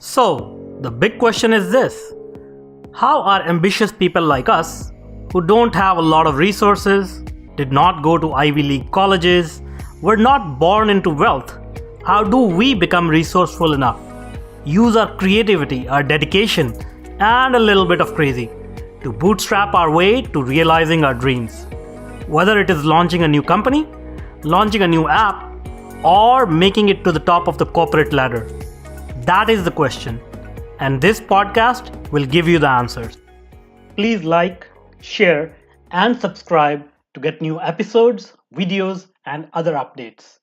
So, the big question is this: how are ambitious people like us, who don't have a lot of resources, did not go to Ivy League colleges, were not born into wealth, how do we become resourceful enough? Use our creativity, our dedication, and a little bit of crazy to bootstrap our way to realizing our dreams. Whether it is launching a new company, launching a new app, or making it to the top of the corporate ladder. That is the question, and this podcast will give you the answers. Please like, share, and subscribe to get new episodes, videos, and other updates.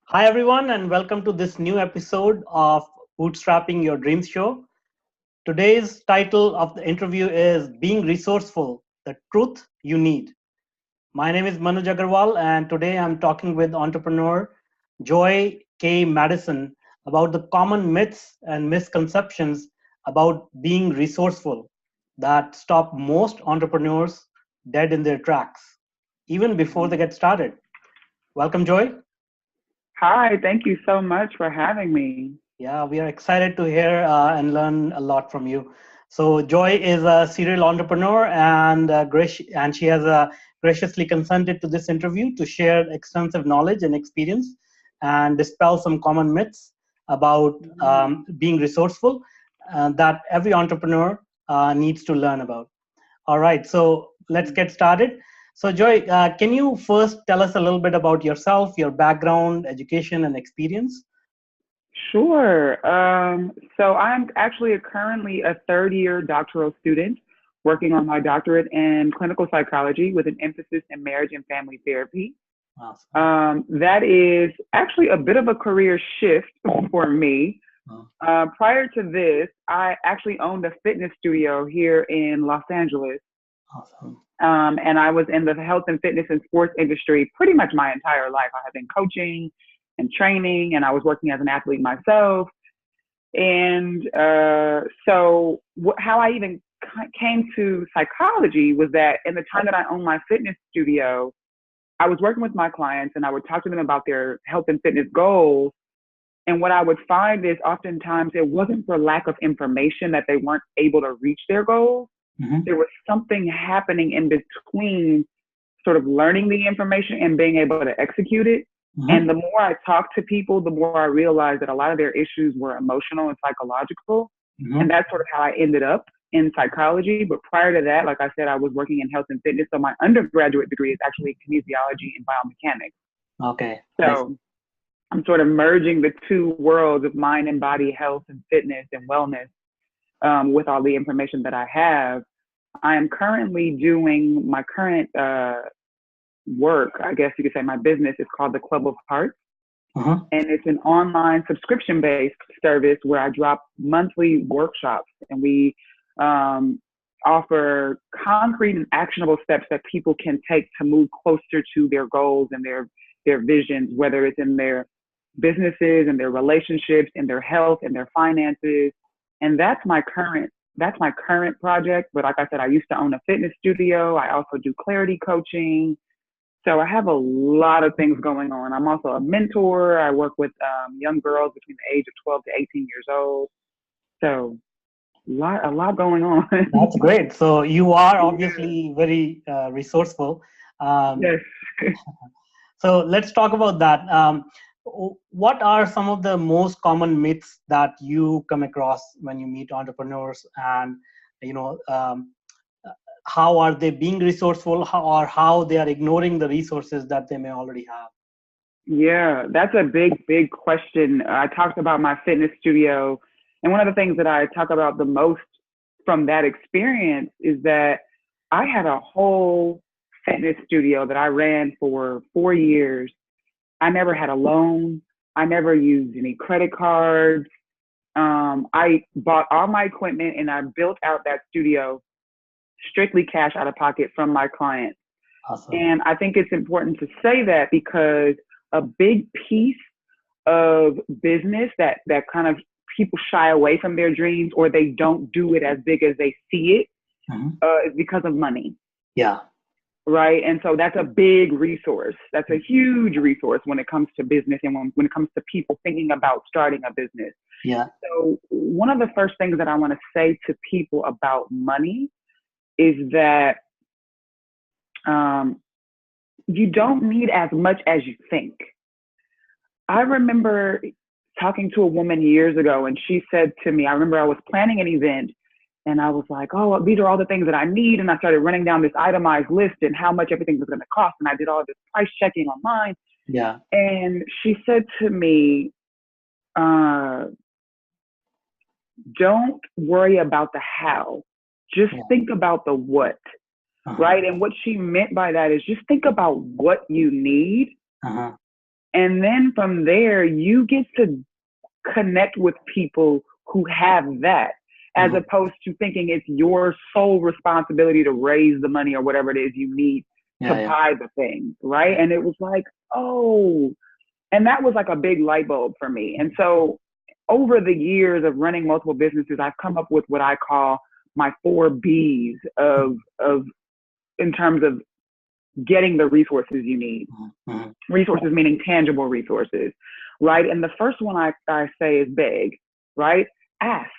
Hi, everyone, and welcome to this new episode of Bootstrapping Your Dreams show. Today's title of the interview is Being Resourceful, the Truth You Need. My name is Manuj Aggarwal, and today I'm talking with entrepreneur Joi Madison about the common myths and misconceptions about being resourceful that stop most entrepreneurs dead in their tracks, even before they get started. Welcome, Joi. Hi, thank you so much for having me. Yeah, we are excited to hear and learn a lot from you. So, Joi is a serial entrepreneur, and she has graciously consented to this interview to share extensive knowledge and experience and dispel some common myths about being resourceful that every entrepreneur needs to learn about. All right, so let's get started. So, Joi, can you first tell us a little bit about yourself, your background, education, and experience? Sure. So I'm actually currently a third-year doctoral student working on my doctorate in clinical psychology with an emphasis in marriage and family therapy. Awesome. That is actually a bit of a career shift for me. Prior to this, I actually owned a fitness studio here in Los Angeles. Awesome. And I was in the health and fitness and sports industry pretty much my entire life. I have been coaching and training, and I was working as an athlete myself. And so how I even came to psychology was that in the time that I owned my fitness studio, I was working with my clients and I would talk to them about their health and fitness goals. And what I would find is oftentimes it wasn't for lack of information that they weren't able to reach their goals. Mm-hmm. There was something happening in between sort of learning the information and being able to execute it. Mm-hmm. And the more I talked to people, the more I realized that a lot of their issues were emotional and psychological. Mm-hmm. And that's sort of how I ended up in psychology. But prior to that, like I said, I was working in health and fitness. So my undergraduate degree is actually kinesiology and biomechanics. Okay. So I'm sort of merging the two worlds of mind and body health and fitness and wellness with all the information that I have. I am currently doing my current work, I guess you could say. My business is called the Club of Hearts. Uh-huh. And it's an online subscription-based service where I drop monthly workshops, and we offer concrete and actionable steps that people can take to move closer to their goals and their visions, whether it's in their businesses and their relationships and their health and their finances. And that's my current project. But like I said, I used to own a fitness studio. I also do clarity coaching. So I have a lot of things going on. I'm also a mentor. I work with young girls between the age of 12 to 18 years old. So a lot going on. That's great. So you are obviously very resourceful. Yes. So let's talk about that. What are some of the most common myths that you come across when you meet entrepreneurs, and how are they being resourceful, or how they are ignoring the resources that they may already have? Yeah, that's a big question. I talked about my fitness studio, and one of the things that I talk about the most from that experience is that I had a whole fitness studio that I ran for 4 years. I never had a loan. I never used any credit cards. I bought all my equipment and I built out that studio strictly cash out of pocket from my clients. Awesome. And I think it's important to say that because a big piece of business that kind of people shy away from their dreams, or they don't do it as big as they see it, is because of money. Yeah. right? And so that's a big resource. That's a huge resource when it comes to business and when it comes to people thinking about starting a business. Yeah. So one of the first things that I want to say to people about money is that you don't need as much as you think. I remember talking to a woman years ago, and she said to me, I remember I was planning an event, and I was like, oh, these are all the things that I need. And I started running down this itemized list and how much everything was going to cost. And I did all this price checking online. Yeah. And she said to me, don't worry about the how. Just think about the what, right? And what she meant by that is just think about what you need. And then from there, you get to connect with people who have that, as opposed to thinking it's your sole responsibility to raise the money or whatever it is you need to buy the thing, right? And it was like, oh, and that was like a big light bulb for me. And so over the years of running multiple businesses, I've come up with what I call my 4 Bs of in terms of getting the resources you need. Resources meaning tangible resources, right? And the first one I say is beg, right? Ask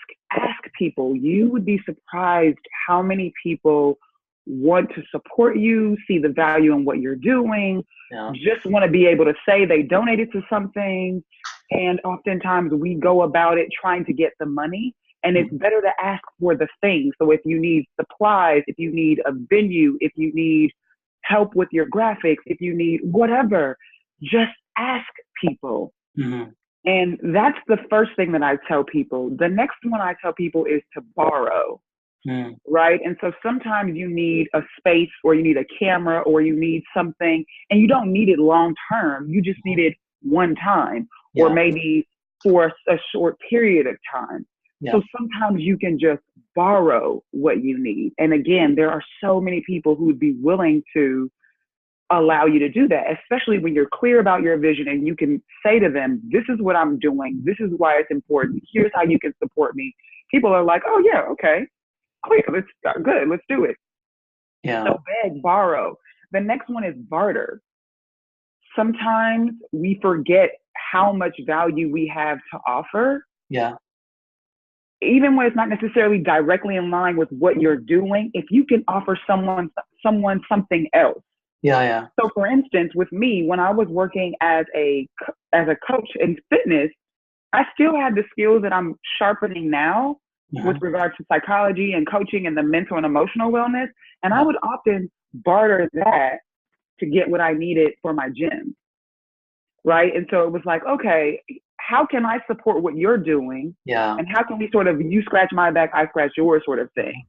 people. You would be surprised how many people want to support you, see the value in what you're doing, just want to be able to say they donated to something. And oftentimes we go about it trying to get the money, and it's better to ask for the thing. So if you need supplies, if you need a venue, if you need help with your graphics, if you need whatever, just ask people. And that's the first thing that I tell people. The next one I tell people is to borrow, right? And so sometimes you need a space, or you need a camera, or you need something, and you don't need it long term. You just need it one time, or maybe for a short period of time. So sometimes you can just borrow what you need. And again, there are so many people who would be willing to allow you to do that, especially when you're clear about your vision and you can say to them, this is what I'm doing. This is why it's important. Here's how you can support me. People are like, oh yeah, okay, clear. Let's do it. So beg, borrow. The next one is barter. Sometimes we forget how much value we have to offer. Even when it's not necessarily directly in line with what you're doing, if you can offer someone something else. So for instance, with me, when I was working as a coach in fitness, I still had the skills that I'm sharpening now with regard to psychology and coaching and the mental and emotional wellness. And I would often barter that to get what I needed for my gym. Right. And so it was like, okay, how can I support what you're doing? And how can we sort of, you scratch my back, I scratch yours sort of thing.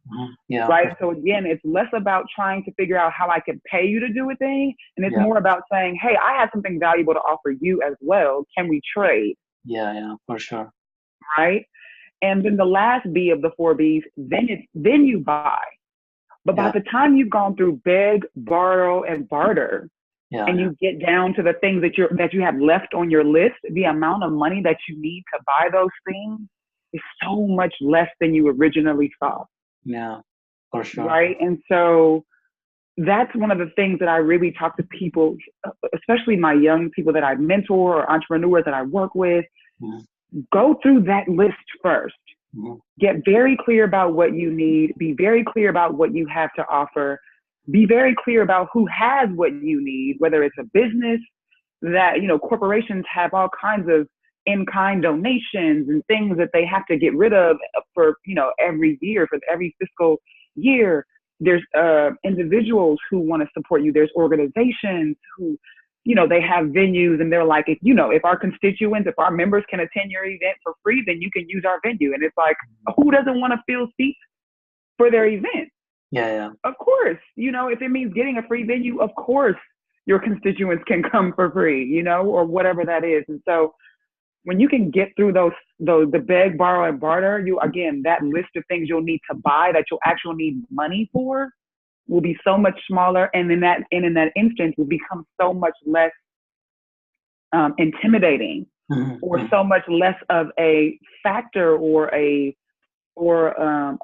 Right. So again, it's less about trying to figure out how I can pay you to do a thing. And it's more about saying, hey, I have something valuable to offer you as well. Can we trade? For sure. Right. And then the last B of the 4 Bs, then you buy. But by the time you've gone through beg, borrow, and barter, and you get down to the things that you have left on your list, the amount of money that you need to buy those things is so much less than you originally thought. For sure. Right. And so that's one of the things that I really talk to people, especially my young people that I mentor or entrepreneurs that I work with. Go through that list first. Get very clear about what you need. Be very clear about what you have to offer. Be very clear about who has what you need, whether it's a business that, corporations have all kinds of in-kind donations and things that they have to get rid of for, every year, for every fiscal year. There's individuals who want to support you. There's organizations who, they have venues and they're like, if our constituents, if our members can attend your event for free, then you can use our venue. And it's like, who doesn't want to fill seats for their event? Of course, if it means getting a free venue, of course your constituents can come for free, or whatever that is. And so when you can get through the beg, borrow, and barter, that list of things you'll need to buy that you'll actually need money for will be so much smaller. And in that instance will become so much less intimidating or so much less of a factor or a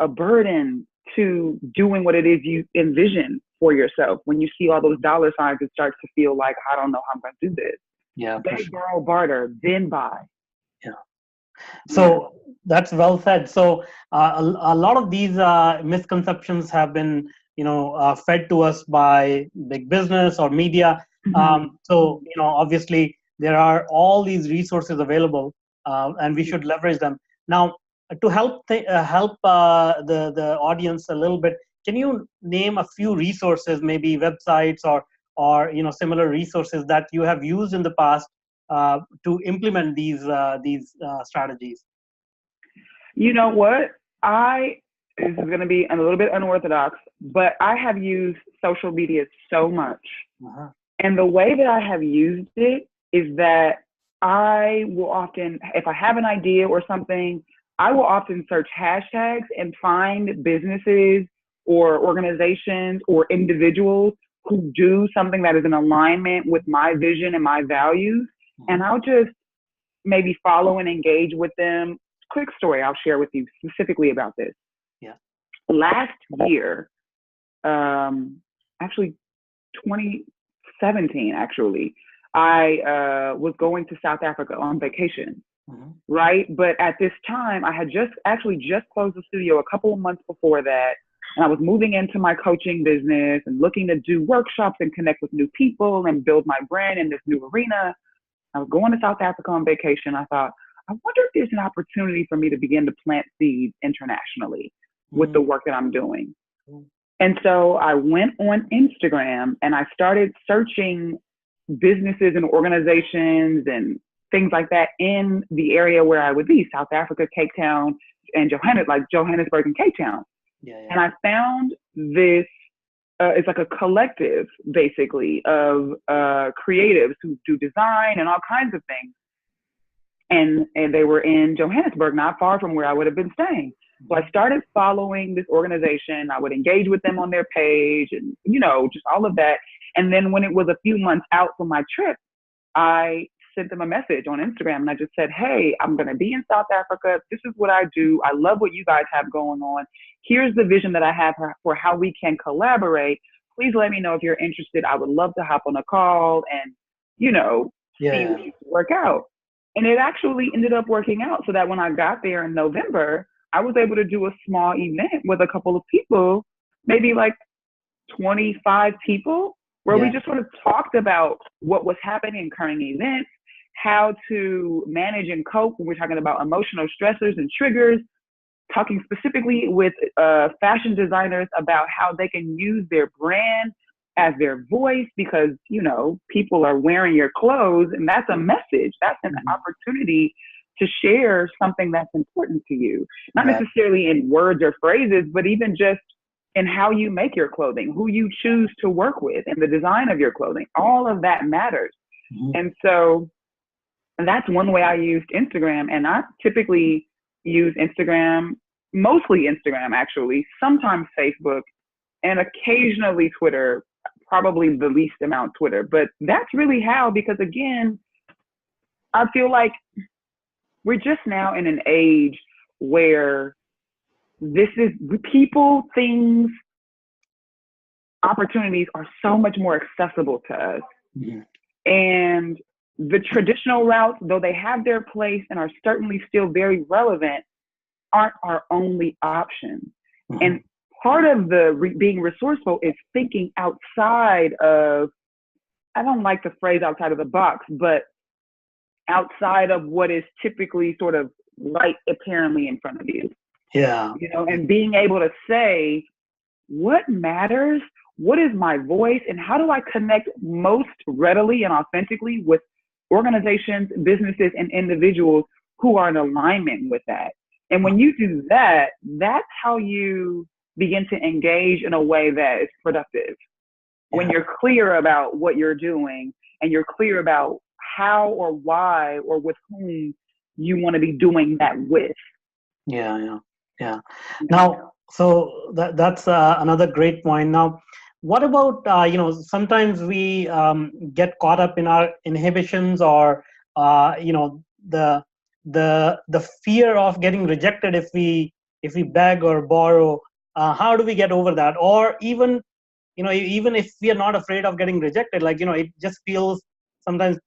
burden to doing what it is you envision for yourself. When you see all those dollar signs, it starts to feel like, I don't know how I'm going to do this. Yeah, for Beg, sure. borrow, barter, then buy. Yeah. So that's well said. So a lot of these misconceptions have been, fed to us by big business or media. So obviously there are all these resources available, and we should leverage them. Now, to help the audience a little bit, can you name a few resources, maybe websites or similar resources that you have used in the past to implement these strategies? You know what? This is going to be a little bit unorthodox, but I have used social media so much. Uh-huh. And the way that I have used it is that I will often, if I have an idea or something, I will often search hashtags and find businesses or organizations or individuals who do something that is in alignment with my vision and my values. And I'll just maybe follow and engage with them. Quick story I'll share with you specifically about this. Yeah. Last year, actually 2017, actually, I was going to South Africa on vacation, right? But at this time, I had just closed the studio a couple of months before that. And I was moving into my coaching business and looking to do workshops and connect with new people and build my brand in this new arena. I was going to South Africa on vacation. I thought, I wonder if there's an opportunity for me to begin to plant seeds internationally with the work that I'm doing. And so I went on Instagram and I started searching businesses and organizations and things like that in the area where I would be, South Africa, Cape Town, and Johannesburg and Cape Town. And I found this, it's like a collective, basically, of creatives who do design and all kinds of things. And they were in Johannesburg, not far from where I would have been staying. So I started following this organization. I would engage with them on their page and, just all of that. And then when it was a few months out from my trip, I sent them a message on Instagram and I just said, hey, I'm going to be in South Africa. This is what I do. I love what you guys have going on. Here's the vision that I have for how we can collaborate. Please let me know if you're interested. I would love to hop on a call and, see if we can work out. And it actually ended up working out so that when I got there in November, I was able to do a small event with a couple of people, maybe like 25 people, where we just sort of talked about what was happening in current events, how to manage and cope when we're talking about emotional stressors and triggers, talking specifically with fashion designers about how they can use their brand as their voice because, people are wearing your clothes and that's a message. That's an opportunity to share something that's important to you, not necessarily in words or phrases, but even just in how you make your clothing, who you choose to work with and the design of your clothing. All of that matters. And so that's one way I used Instagram. And I typically use Instagram, mostly Instagram, actually, sometimes Facebook, and occasionally Twitter, probably the least amount Twitter. But that's really how, because again, I feel like we're just now in an age where this is people, things, opportunities are so much more accessible to us. And the traditional routes, though they have their place and are certainly still very relevant, aren't our only option. And part of the being resourceful is thinking outside of, I don't like the phrase outside of the box, but outside of what is typically sort of right apparently in front of you. And being able to say, what matters? What is my voice? And how do I connect most readily and authentically with organizations, businesses, and individuals who are in alignment with that? And when you do that, that's how you begin to engage in a way that is productive. When you're clear about what you're doing and you're clear about how or why or with whom you want to be doing that with. Now, so that's another great point. Now, what about sometimes we get caught up in our inhibitions or the fear of getting rejected if we beg or borrow. How do we get over that? Or even even if we are not afraid of getting rejected, like, it just sometimes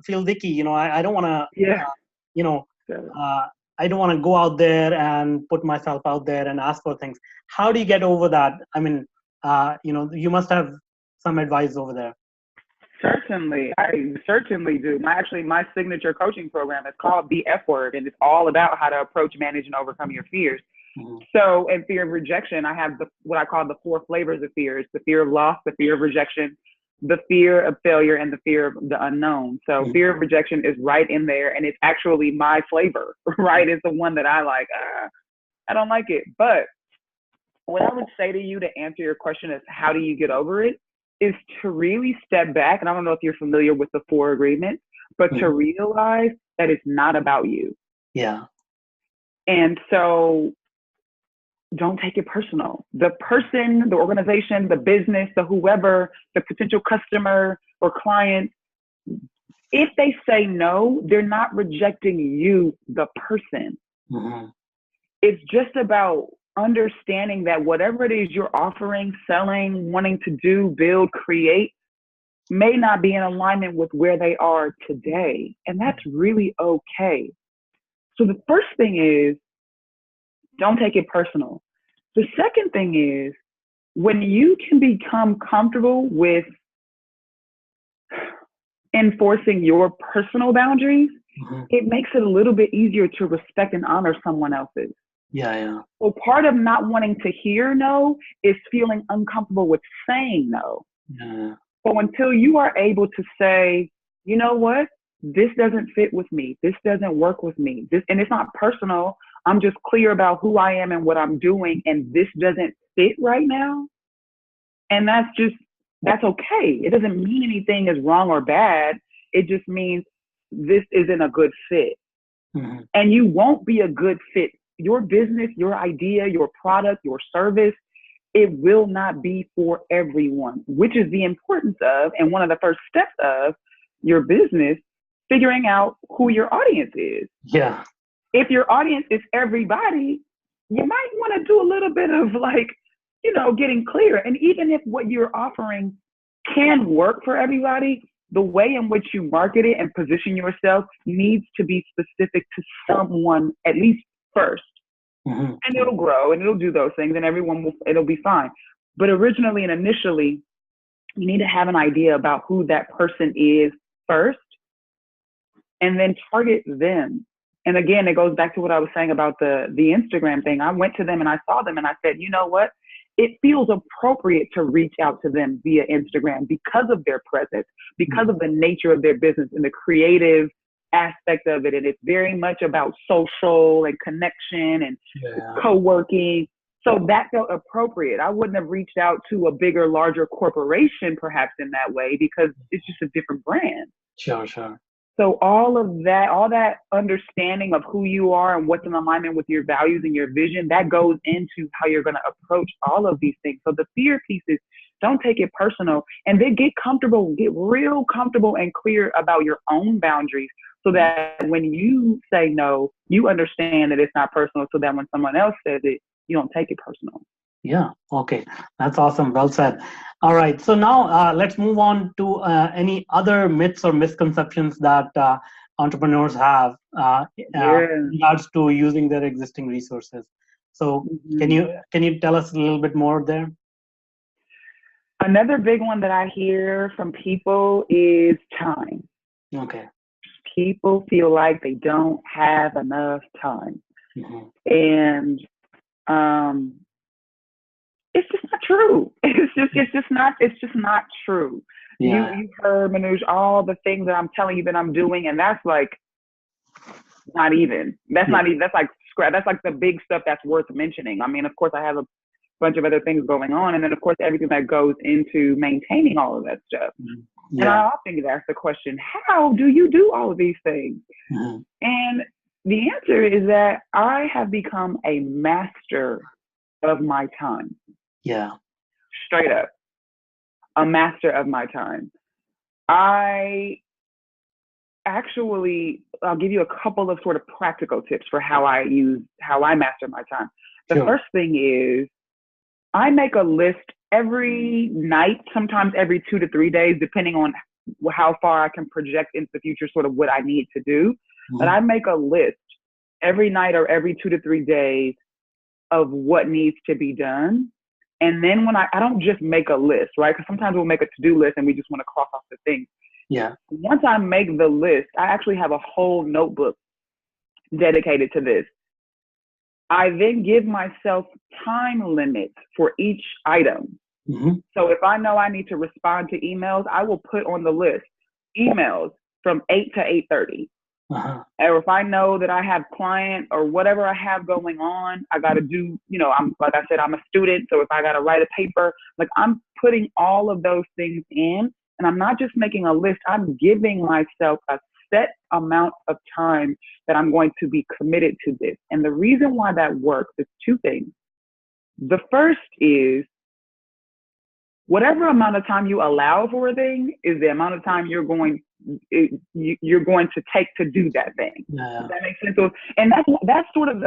feels icky. I don't want to, Yeah. you know, So, I don't want to go out there and put myself out there and ask for things. How do you get over that? I mean, you must have some advice over there. certainly, I certainly do. My signature coaching program is called The F Word, and it's all about how to approach, manage, and overcome your fears. Mm-hmm. So, in fear of rejection, I have what I call the 4 flavors of fears: the fear of loss, the fear of rejection, the fear of failure, and the fear of the unknown. So, Mm-hmm. fear of rejection is right in there, and it's actually my flavor, right? It's the one that I like. I don't like it, but what I would say to you to answer your question is, how do you get over it? Is to really step back. And I don't know if you're familiar with the 4 agreements, but to realize that it's not about you. Yeah. And so don't take it personal. The person, the organization, the business, the whoever, the potential customer or client, if they say no, they're not rejecting you, the person. Mm-hmm. It's just about understanding that whatever it is you're offering, selling, wanting to do, build, create, may not be in alignment with where they are today. And that's really okay. So the first thing is, don't take it personal. The second thing is, when you can become comfortable with enforcing your personal boundaries, it makes it a little bit easier to respect and honor someone else's. Yeah. So part of not wanting to hear no is feeling uncomfortable with saying no. Yeah. So until you are able to say, you know what, this doesn't fit with me, this doesn't work with me, and it's not personal, I'm just clear about who I am and what I'm doing, and this doesn't fit right now. And that's okay. It doesn't mean anything is wrong or bad. It just means this isn't a good fit. Mm-hmm. And you won't be a good fit. Your business, your idea, your product, your service, it will not be for everyone, which is the importance of, and one of the first steps of your business, figuring out who your audience is. Yeah. If your audience is everybody, you might want to do a little bit of getting clear. And even if what you're offering can work for everybody, the way in which you market it and position yourself needs to be specific to someone, at least first. Mm-hmm. And it'll grow and it'll do those things, and it'll be fine. But originally and initially, you need to have an idea about who that person is first, and then target them. And again, it goes back to what I was saying about the Instagram thing. I went to them and I saw them and I said, you know what? It feels appropriate to reach out to them via Instagram because of their presence, because of the nature of their business and the creative aspect of it. And it's very much about social and connection and co-working. So that felt appropriate. I wouldn't have reached out to a bigger, larger corporation perhaps in that way, because it's just a different brand. Sure. So all that understanding of who you are and what's in alignment with your values and your vision, that goes into how you're going to approach all of these things. So the fear piece is, don't take it personal, and then get real comfortable and clear about your own boundaries, so that when you say no, you understand that it's not personal, so that when someone else says it, you don't take it personal. Yeah. Okay. That's awesome. Well said. All right. So now let's move on to any other myths or misconceptions that entrepreneurs have in regards to using their existing resources. So can you tell us a little bit more there? Another big one that I hear from people is time. Okay. People feel like they don't have enough time. And it's just not true. It's just not true. Yeah. You've heard, Manuj, all the things that I'm telling you that I'm doing, and that's like not even. That's not even. That's like scrap. That's like the big stuff that's worth mentioning. I mean, of course, I have a bunch of other things going on, and then of course everything that goes into maintaining all of that stuff. And I often get asked the question, how do you do all of these things? And the answer is that I have become a master of my time. Yeah. Straight up. A master of my time. I'll give you a couple of sort of practical tips for how I master my time. The first thing is, I make a list every night, sometimes every 2 to 3 days, depending on how far I can project into the future, sort of what I need to do. But I make a list every night or every 2 to 3 days of what needs to be done. And then when I don't just make a list, right? Because sometimes we'll make a to-do list and we just want to cross off the things. Yeah. Once I make the list, I actually have a whole notebook dedicated to this. I then give myself time limits for each item. So if I know I need to respond to emails, I will put on the list emails from 8 to 8:30. Or if I know that I have client or whatever I have going on, I got to do, I'm, like I said, I'm a student. So if I got to write a paper, like I'm putting all of those things in, and I'm not just making a list. I'm giving myself a set amount of time that I'm going to be committed to this. And the reason why that works is two things. The first is whatever amount of time you allow for a thing is the amount of time you're going to take to do that thing. Does that make sense? So, and that's sort of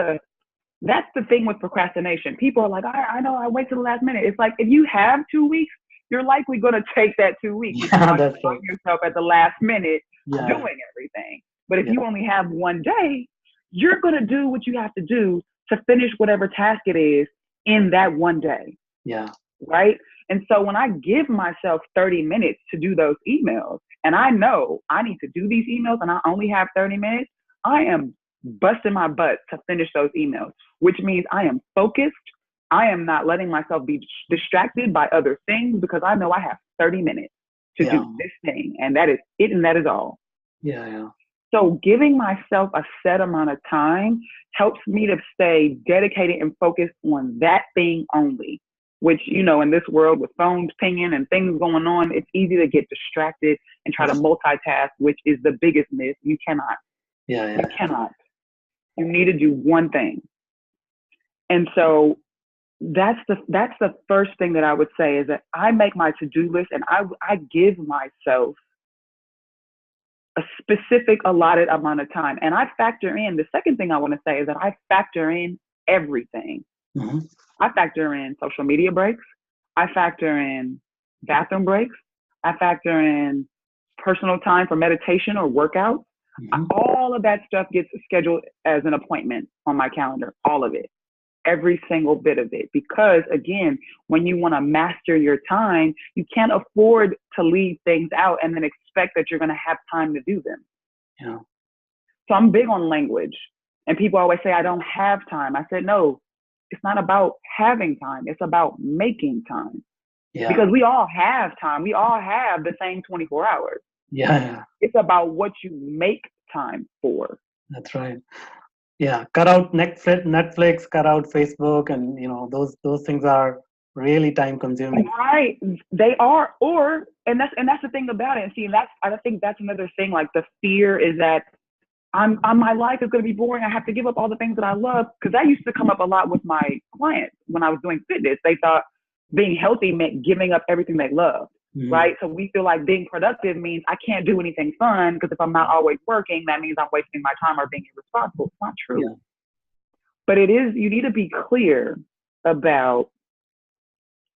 that's the thing with procrastination. People are like, I know, I wait till the last minute. It's like, if you have 2 weeks, you're likely going to take that 2 weeks. Yeah, that's right. Yourself at the last minute doing everything. But if you only have one day, you're going to do what you have to do to finish whatever task it is in that one day. Yeah. Right? And so when I give myself 30 minutes to do those emails, and I know I need to do these emails and I only have 30 minutes, I am busting my butt to finish those emails, which means I am focused. I am not letting myself be distracted by other things because I know I have 30 minutes to do this thing. And that is it, and that is all. Yeah. So giving myself a set amount of time helps me to stay dedicated and focused on that thing only, which, in this world with phones pinging and things going on, it's easy to get distracted and try to multitask, which is the biggest myth. You cannot. You cannot. You need to do one thing. And so that's the first thing that I would say is that I make my to-do list and I give myself a specific allotted amount of time. And I factor in, the second thing I want to say is that I factor in everything. I factor in social media breaks. I factor in bathroom breaks. I factor in personal time for meditation or workout. All of that stuff gets scheduled as an appointment on my calendar, all of it. Every single bit of it. Because again, when you want to master your time, you can't afford to leave things out and then expect that you're going to have time to do them. Yeah. So I'm big on language. And people always say, I don't have time. I said, no, it's not about having time. It's about making time. Yeah. Because we all have time. We all have the same 24 hours. Yeah. It's about what you make time for. That's right. Yeah, cut out Netflix, cut out Facebook, and those things are really time consuming. Right, they are. And that's the thing about it. And see, I think that's another thing. Like the fear is that my life is going to be boring. I have to give up all the things that I love, because that used to come up a lot with my clients when I was doing fitness. They thought being healthy meant giving up everything they loved. Right. So we feel like being productive means I can't do anything fun, because if I'm not always working, that means I'm wasting my time or being irresponsible. It's not true. Yeah. But you need to be clear about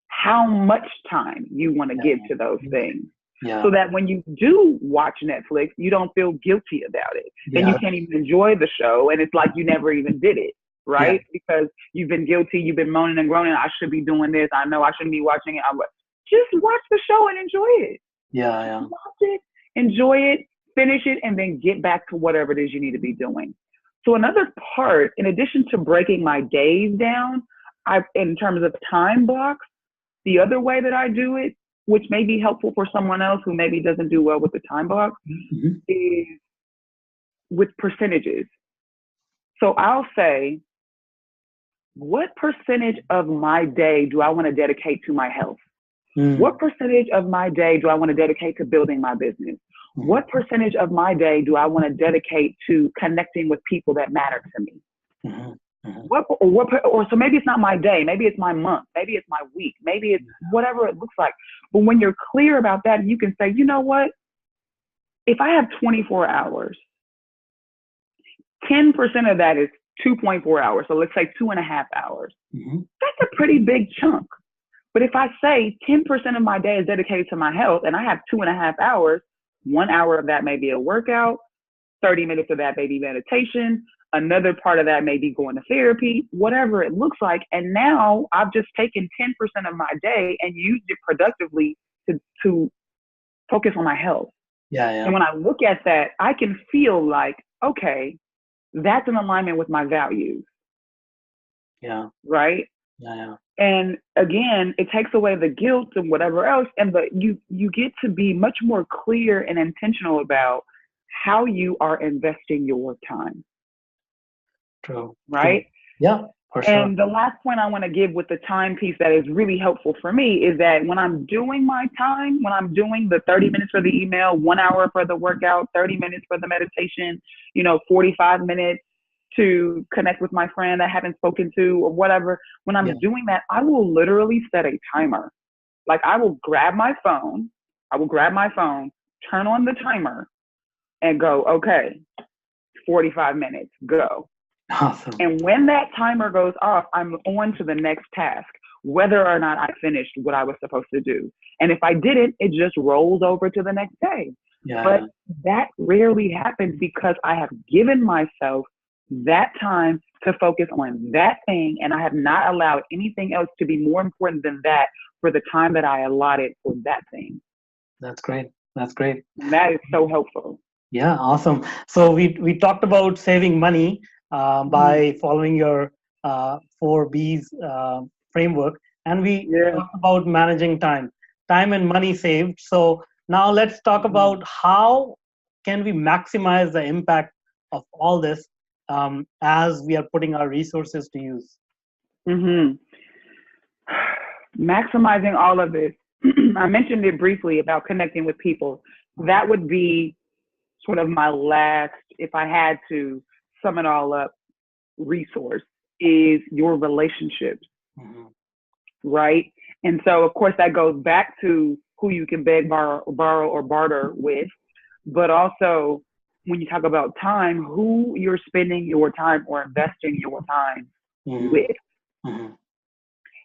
how much time you want to give to those things. Yeah. So that when you do watch Netflix, you don't feel guilty about it. Then you can't even enjoy the show. And it's like you never even did it. Right. Because you've been guilty. You've been moaning and groaning. I should be doing this. I know I shouldn't be watching it. Just watch the show and enjoy it. Yeah. Watch it, enjoy it, finish it, and then get back to whatever it is you need to be doing. So another part, in addition to breaking my days down, in terms of time blocks, the other way that I do it, which may be helpful for someone else who maybe doesn't do well with the time blocks, is with percentages. So I'll say, what percentage of my day do I want to dedicate to my health? What percentage of my day do I want to dedicate to building my business? What percentage of my day do I want to dedicate to connecting with people that matter to me? So maybe it's not my day, maybe it's my month, maybe it's my week, maybe it's whatever it looks like. But when you're clear about that, you can say, you know what? If I have 24 hours, 10% of that is 2.4 hours. So let's say 2.5 hours. That's a pretty big chunk. But if I say 10% of my day is dedicated to my health and I have 2.5 hours, 1 hour of that may be a workout, 30 minutes of that may be meditation, another part of that may be going to therapy, whatever it looks like. And now I've just taken 10% of my day and used it productively to focus on my health. Yeah, yeah. And when I look at that, I can feel like, okay, that's in alignment with my values. Yeah. Right? Yeah, yeah. And again, it takes away the guilt and whatever else. And you get to be much more clear and intentional about how you are investing your time. True. Right? True. Yeah, for sure. And the last point I want to give with the time piece that is really helpful for me is that when I'm doing my time, when I'm doing the 30 minutes for the email, 1 hour for the workout, 30 minutes for the meditation, 45 minutes to connect with my friend I haven't spoken to or whatever, when I'm doing that, I will literally set a timer. Like I will grab my phone, turn on the timer and go, okay, 45 minutes, go. Awesome. And when that timer goes off, I'm on to the next task, whether or not I finished what I was supposed to do. And if I didn't, it just rolls over to the next day. Yeah. But that rarely happens because I have given myself that time to focus on that thing. And I have not allowed anything else to be more important than that for the time that I allotted for that thing. That's great. That's great. And that is so helpful. Yeah, awesome. So we talked about saving money by following your 4Bs framework, and we talked about managing time and money saved. So now let's talk about how can we maximize the impact of all this as we are putting our resources to use. Maximizing all of this. I mentioned it briefly about connecting with people. That would be sort of my last, if I had to sum it all up, resource is your relationships, right? And so, of course, that goes back to who you can beg, borrow, or barter with, but also when you talk about time, who you're spending your time or investing your time with.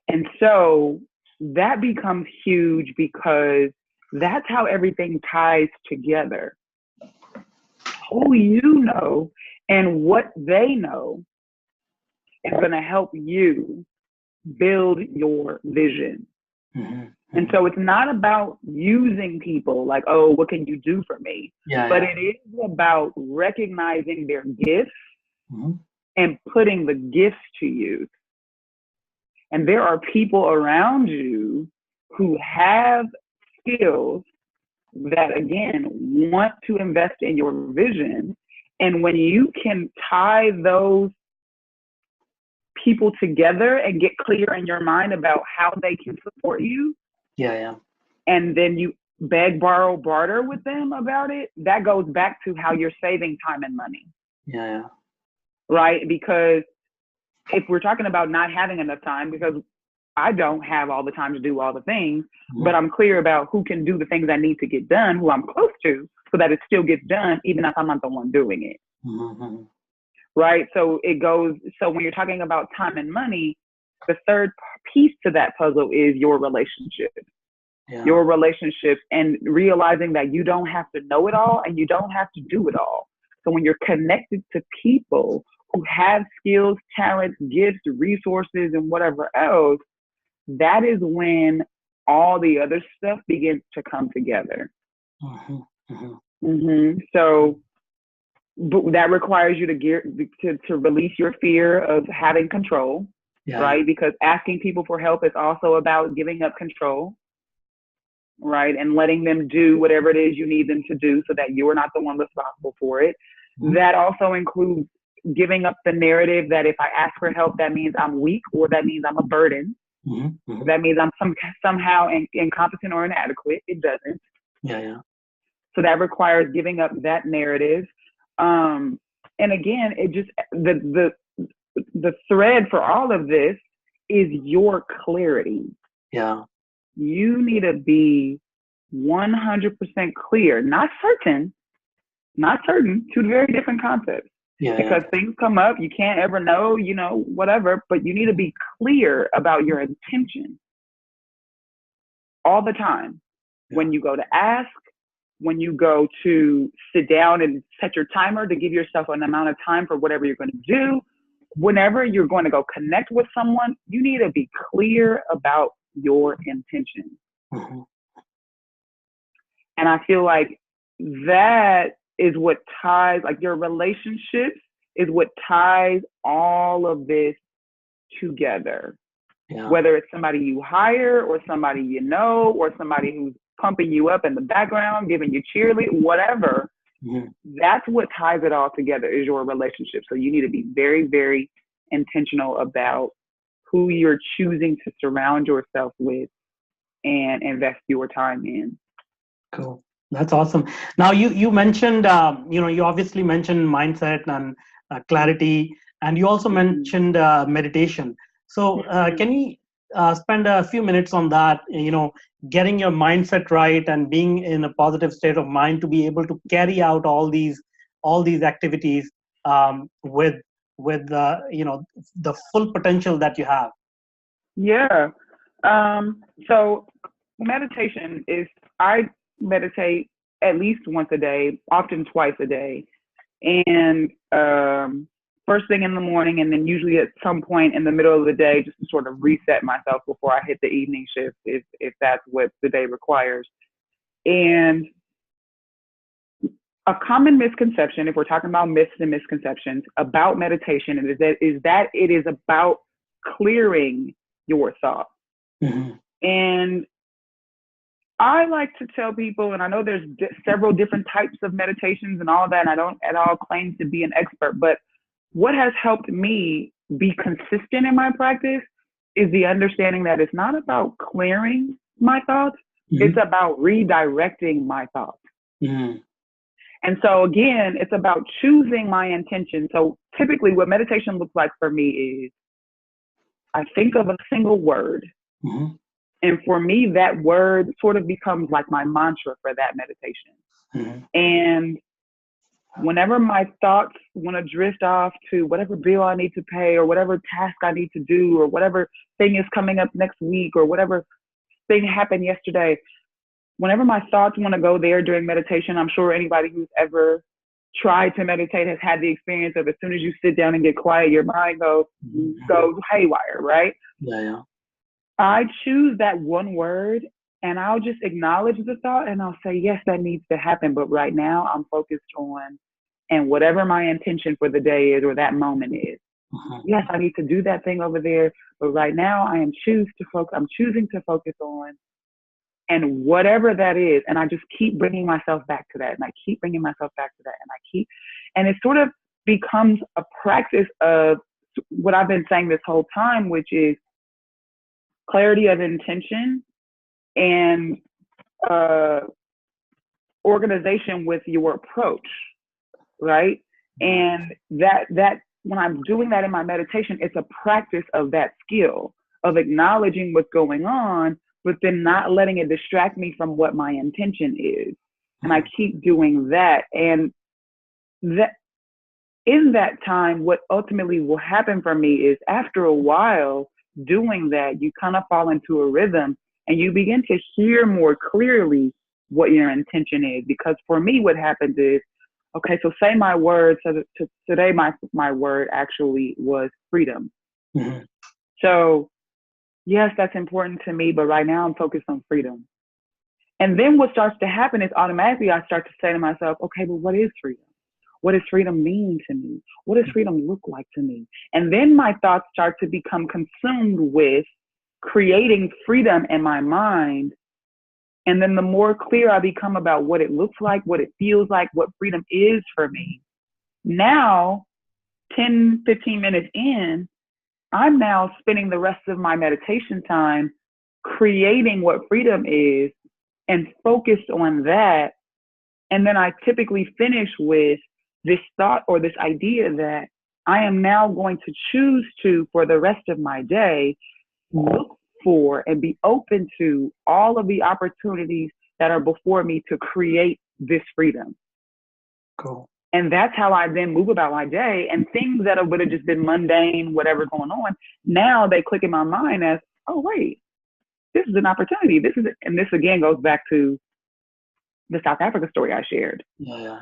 And so that becomes huge because that's how everything ties together. Who you know and what they know is going to help you build your vision. And so it's not about using people like, oh, what can you do for me? But it is about recognizing their gifts and putting the gifts to use. And there are people around you who have skills that, again, want to invest in your vision. And when you can tie those people together and get clear in your mind about how they can support you, and then you beg, borrow, barter with them about it, that goes back to how you're saving time and money. Right? Because if we're talking about not having enough time, because I don't have all the time to do all the things, but I'm clear about who can do the things I need to get done, who I'm close to, so that it still gets done, even if I'm not the one doing it. Right? So when you're talking about time and money, the third piece to that puzzle is your relationship. Your relationships, and realizing that you don't have to know it all and you don't have to do it all. So when you're connected to people who have skills, talents, gifts, resources, and whatever else, that is when all the other stuff begins to come together. So that requires you to release your fear of having control, right? Because asking people for help is also about giving up control, right? And letting them do whatever it is you need them to do so that you're not the one responsible for it. That also includes giving up the narrative that if I ask for help, that means I'm weak, or that means I'm a burden. That means I'm somehow incompetent or inadequate. It doesn't. So that requires giving up that narrative. And again, it just the thread for all of this is your clarity. You need to be 100% clear, not certain, two very different concepts. Because things come up, you can't ever know, whatever, but you need to be clear about your intention. all the time. When you go to ask, when you go to sit down and set your timer to give yourself an amount of time for whatever you're going to do, whenever you're going to go connect with someone, you need to be clear about your intention. Mm-hmm. And I feel like that is what ties, like your relationships is what ties all of this together. Yeah. Whether it's somebody you hire or somebody you know or somebody who's pumping you up in the background, giving you cheerleading, whatever, Mm-hmm. that's what ties it all together is your relationship. So you need to be very, very intentional about who you're choosing to surround yourself with and invest your time in. Cool. That's awesome. Now you mentioned, you obviously mentioned mindset and clarity, and you also mentioned meditation. So can you spend a few minutes on that, getting your mindset right and being in a positive state of mind to be able to carry out all these activities with the full potential that you have? Yeah. So meditation is, I meditate at least once a day, often twice a day. And first thing in the morning, and then usually at some point in the middle of the day, just to sort of reset myself before I hit the evening shift, if that's what the day requires. And a common misconception, if we're talking about myths and misconceptions about meditation, is that it is about clearing your thoughts. Mm-hmm. And I like to tell people, and I know there's several different types of meditations and all that, and I don't at all claim to be an expert, but what has helped me be consistent in my practice is the understanding that it's not about clearing my thoughts, Mm-hmm. it's about redirecting my thoughts. Mm-hmm. And so again, it's about choosing my intention. So typically what meditation looks like for me is I think of a single word. Mm-hmm. And for me, that word sort of becomes like my mantra for that meditation. Mm-hmm. And whenever my thoughts want to drift off to whatever bill I need to pay or whatever task I need to do or whatever thing is coming up next week or whatever thing happened yesterday, whenever my thoughts want to go there during meditation, I'm sure anybody who's ever tried to meditate has had the experience of as soon as you sit down and get quiet, your mind goes haywire, right? Yeah. I choose that one word and I'll just acknowledge the thought and I'll say, yes, that needs to happen. But right now I'm focused on, and whatever my intention for the day is or that moment is. Uh-huh. Yes, I need to do that thing over there. But right now I'm choosing to focus on, and whatever that is. And I just keep bringing myself back to that. And I keep bringing myself back to that. And it sort of becomes a practice of what I've been saying this whole time, which is clarity of intention and organization with your approach, right? And that when I'm doing that in my meditation, it's a practice of that skill of acknowledging what's going on, but then not letting it distract me from what my intention is. And I keep doing that. And that in that time, what ultimately will happen for me is after a while doing that, you kind of fall into a rhythm and you begin to hear more clearly what your intention is. Because for me, what happens is, okay, so say my word, so today my word actually was freedom. Mm-hmm. So yes, that's important to me, but right now I'm focused on freedom. And then what starts to happen is automatically I start to say to myself, okay, but what is freedom? What does freedom mean to me? What does freedom look like to me? And then my thoughts start to become consumed with creating freedom in my mind. And then the more clear I become about what it looks like, what it feels like, what freedom is for me, now 10, 15 minutes in, I'm now spending the rest of my meditation time creating what freedom is and focused on that. And then I typically finish with this thought or this idea that I am now going to choose to, for the rest of my day, look for and be open to all of the opportunities that are before me to create this freedom. Cool. And that's how I then move about my day. And things that would have just been mundane, whatever going on, now they click in my mind as, oh, wait, this is an opportunity. And this again goes back to the South Africa story I shared. Yeah.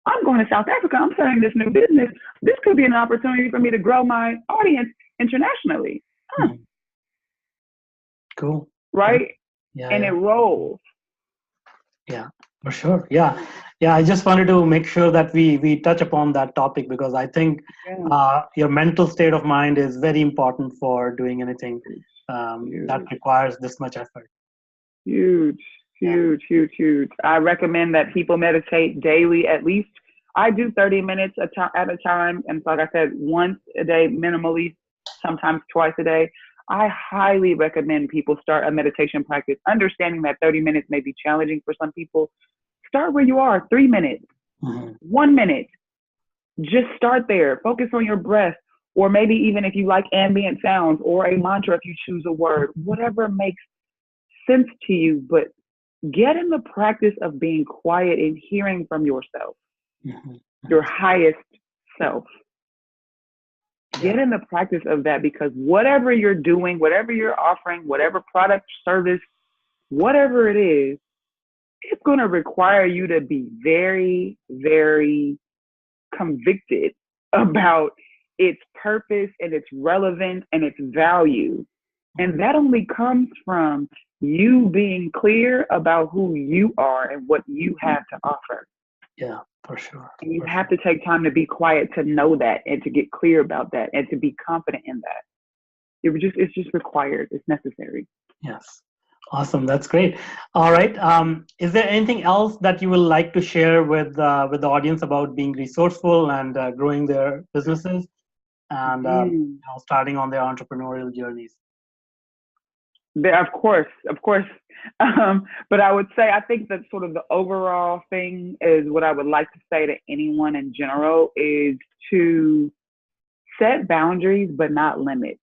I'm going to South Africa. I'm starting this new business. This could be an opportunity for me to grow my audience internationally. Cool. Right? Yeah. And it rolls. Yeah, for sure. Yeah. I just wanted to make sure that we touch upon that topic, because I think your mental state of mind is very important for doing anything that requires this much effort. Huge. I recommend that people meditate daily, at least. I do 30 minutes at a time. And so, like I said, once a day, minimally, sometimes twice a day. I highly recommend people start a meditation practice, understanding that 30 minutes may be challenging for some people. Start where you are, 3 minutes, 1 minute. Just start there. Focus on your breath, or maybe even if you like ambient sounds or a mantra, if you choose a word, whatever makes sense to you. But get in the practice of being quiet and hearing from yourself, your highest self. Get in the practice of that, because whatever you're doing, whatever you're offering, whatever product, service, whatever it is, it's going to require you to be very, very convicted about its purpose and its relevance and its value. And that only comes from you being clear about who you are and what you have to offer. Yeah, for sure. And you have to take time to be quiet to know that and to get clear about that and to be confident in that. It's just required. It's necessary. Yes. Awesome. That's great. All right. Is there anything else that you would like to share with the audience about being resourceful and growing their businesses and starting on their entrepreneurial journeys? Of course. But I would say, I think that sort of the overall thing is what I would like to say to anyone in general is to set boundaries, but not limits.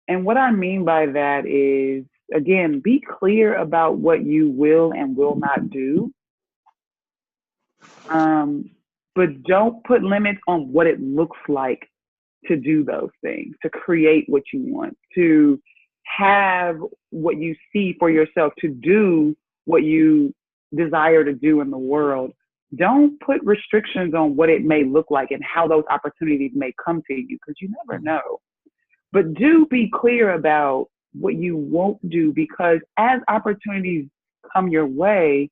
And what I mean by that is, again, be clear about what you will and will not do. But don't put limits on what it looks like to do those things, to create what you want, to have what you see for yourself, to do what you desire to do in the world. Don't put restrictions on what it may look like and how those opportunities may come to you, because you never know. But do be clear about what you won't do, because as opportunities come your way,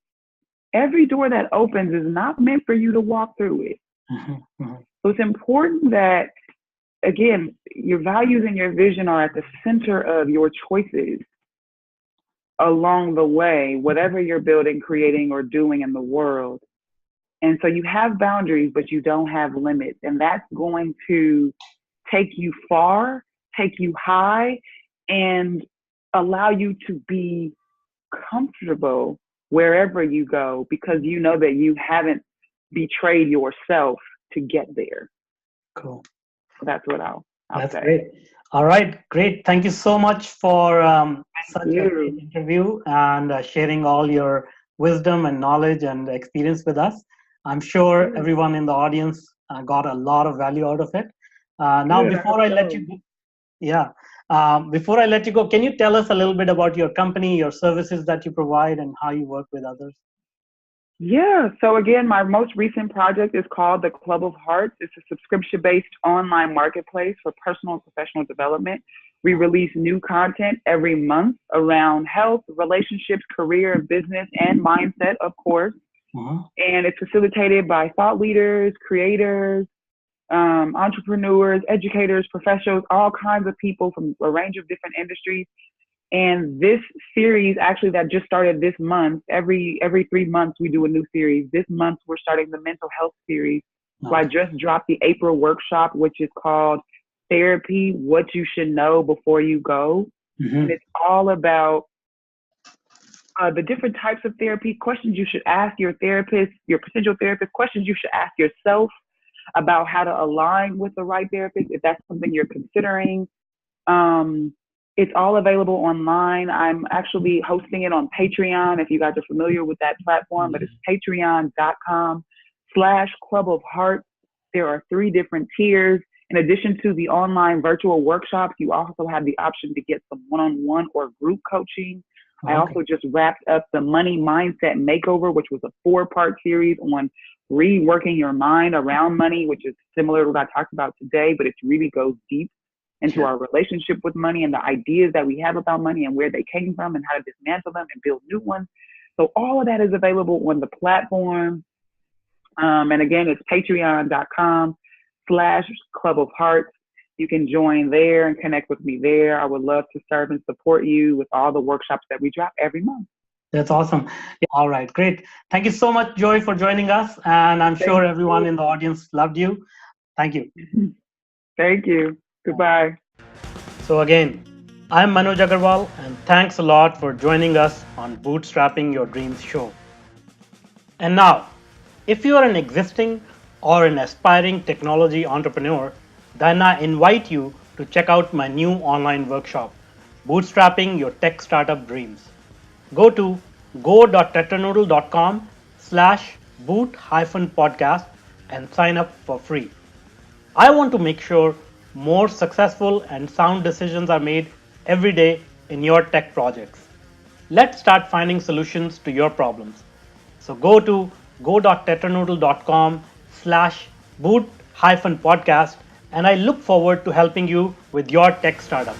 every door that opens is not meant for you to walk through it. So it's important that, again, your values and your vision are at the center of your choices along the way, whatever you're building, creating, or doing in the world. And so you have boundaries, but you don't have limits. And that's going to take you far, take you high, and allow you to be comfortable wherever you go, because you know that you haven't betrayed yourself to get there. Cool. So that's what I'll That's say. Great. All right, great. Thank you so much for such a great interview and sharing all your wisdom and knowledge and experience with us. I'm sure everyone in the audience got a lot of value out of it. Now, before I let you go, before I let you go, can you tell us a little bit about your company, your services that you provide, and how you work with others? Yeah. So again, my most recent project is called the Club of Hearts. It's a subscription-based online marketplace for personal and professional development. We release new content every month around health, relationships, career, business, and mindset, of course. And it's facilitated by thought leaders, creators, entrepreneurs, educators, professionals, all kinds of people from a range of different industries. And this series actually that just started this month, every 3 months we do a new series. This month we're starting the mental health series. So I just dropped the April workshop, which is called Therapy, What You Should Know Before You Go. And it's all about the different types of therapy, questions you should ask your therapist, your potential therapist, questions you should ask yourself about how to align with the right therapist, if that's something you're considering. It's all available online. I'm actually hosting it on Patreon, if you guys are familiar with that platform, but it's patreon.com/Club of Hearts. There are 3 different tiers. In addition to the online virtual workshops, you also have the option to get some one-on-one or group coaching. I also just wrapped up the Money Mindset Makeover, which was a 4-part series on reworking your mind around money, which is similar to what I talked about today, but it really goes deep into our relationship with money and the ideas that we have about money and where they came from and how to dismantle them and build new ones. So all of that is available on the platform. And again, it's patreon.com/Club of Hearts. You can join there and connect with me there. I would love to serve and support you with all the workshops that we drop every month. That's awesome. Yeah, all right, great. Thank you so much, Joi, for joining us. And I'm sure everyone in the audience loved you. Thank you. Thank you. Goodbye. So again, I'm Manuj Aggarwal, and thanks a lot for joining us on Bootstrapping Your Dreams show. And now, if you are an existing or an aspiring technology entrepreneur, then I invite you to check out my new online workshop, Bootstrapping Your Tech Startup Dreams. Go to go.tetranoodle.com/boot-podcast and sign up for free. I want to make sure more successful and sound decisions are made every day in your tech projects. Let's start finding solutions to your problems. So go to go.tetranoodle.com/boot-podcast and I look forward to helping you with your tech startup.